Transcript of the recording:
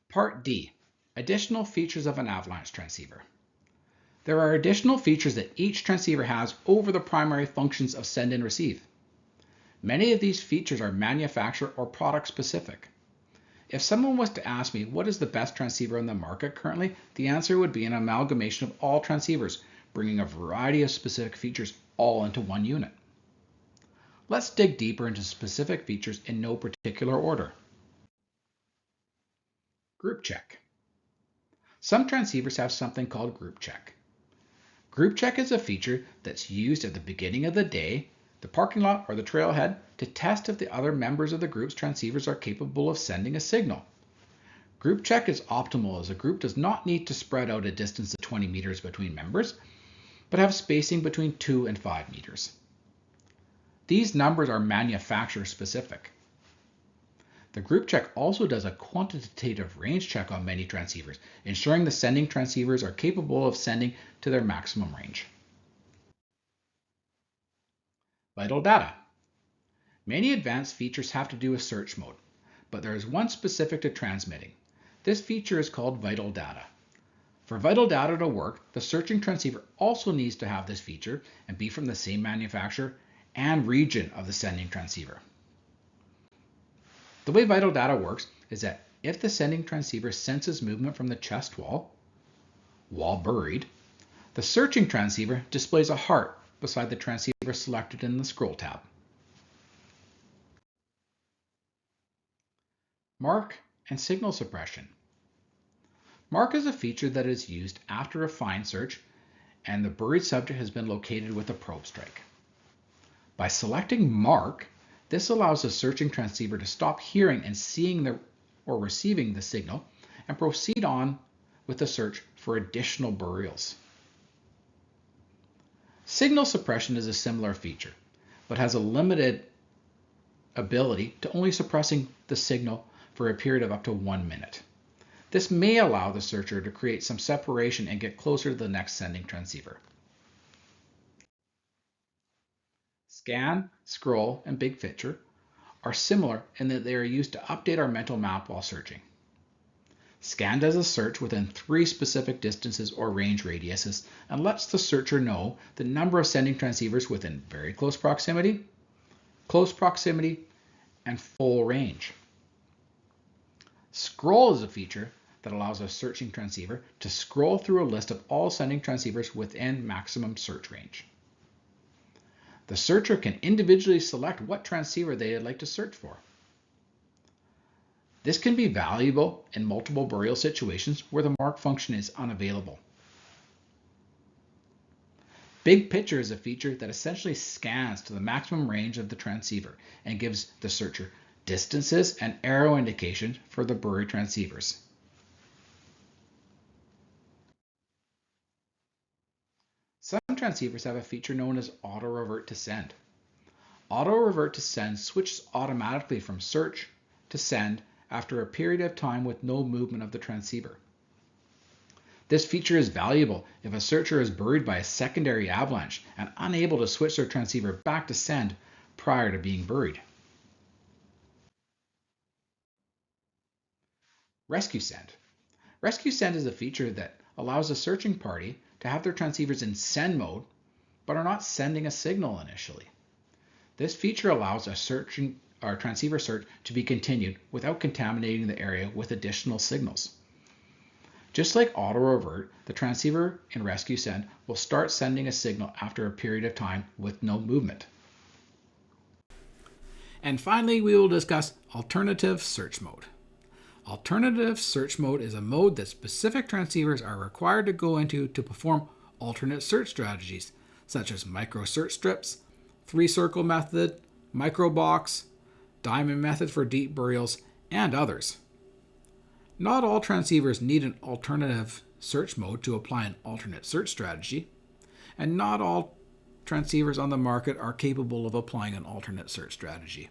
Part D, additional features of an Avalanche transceiver. There are additional features that each transceiver has over the primary functions of send and receive. Many of these features are manufacturer or product specific. If someone was to ask me what is the best transceiver on the market currently, the answer would be an amalgamation of all transceivers, bringing a variety of specific features all into one unit. Let's dig deeper into specific features in no particular order. Group check. Some transceivers have something called group check. Group check is a feature that's used at the beginning of the day, the parking lot, or the trailhead to test if the other members of the group's transceivers are capable of sending a signal. Group check is optimal as a group does not need to spread out a distance of 20 meters between members, but have spacing between 2 and 5 meters. These numbers are manufacturer specific. The group check also does a quantitative range check on many transceivers, ensuring the sending transceivers are capable of sending to their maximum range. Vital data. Many advanced features have to do with search mode, but there is one specific to transmitting. This feature is called vital data. For vital data to work, the searching transceiver also needs to have this feature and be from the same manufacturer and region of the sending transceiver. The way vital data works is that if the sending transceiver senses movement from the chest wall, buried, the searching transceiver displays a heart beside the transceiver selected in the scroll tab. Mark and signal suppression. Mark is a feature that is used after a find search and the buried subject has been located with a probe strike. By selecting Mark, this allows the searching transceiver to stop hearing and seeing or receiving the signal and proceed on with the search for additional burials. Signal suppression is a similar feature, but has a limited ability to only suppressing the signal for a period of up to 1 minute. This may allow the searcher to create some separation and get closer to the next sending transceiver. Scan, scroll, and big picture are similar in that they are used to update our mental map while searching. Scan does a search within 3 specific distances or range radiuses and lets the searcher know the number of sending transceivers within very close proximity, and full range. Scroll is a feature that allows a searching transceiver to scroll through a list of all sending transceivers within maximum search range. The searcher can individually select what transceiver they would like to search for. This can be valuable in multiple burial situations where the mark function is unavailable. Big picture is a feature that essentially scans to the maximum range of the transceiver and gives the searcher distances and arrow indications for the buried transceivers. Some transceivers have a feature known as auto revert to send. Auto revert to send switches automatically from search to send after a period of time with no movement of the transceiver. This feature is valuable if a searcher is buried by a secondary avalanche and unable to switch their transceiver back to send prior to being buried. Rescue send. Rescue send is a feature that allows a searching party to have their transceivers in send mode but are not sending a signal initially. This feature allows a transceiver search to be continued without contaminating the area with additional signals. Just like auto revert, the transceiver in rescue send will start sending a signal after a period of time with no movement. And finally, we will discuss alternative search mode. Alternative search mode is a mode that specific transceivers are required to go into to perform alternate search strategies, such as micro search strips, 3-circle method, microbox, diamond method for deep burials, and others. Not all transceivers need an alternative search mode to apply an alternate search strategy, and not all transceivers on the market are capable of applying an alternate search strategy.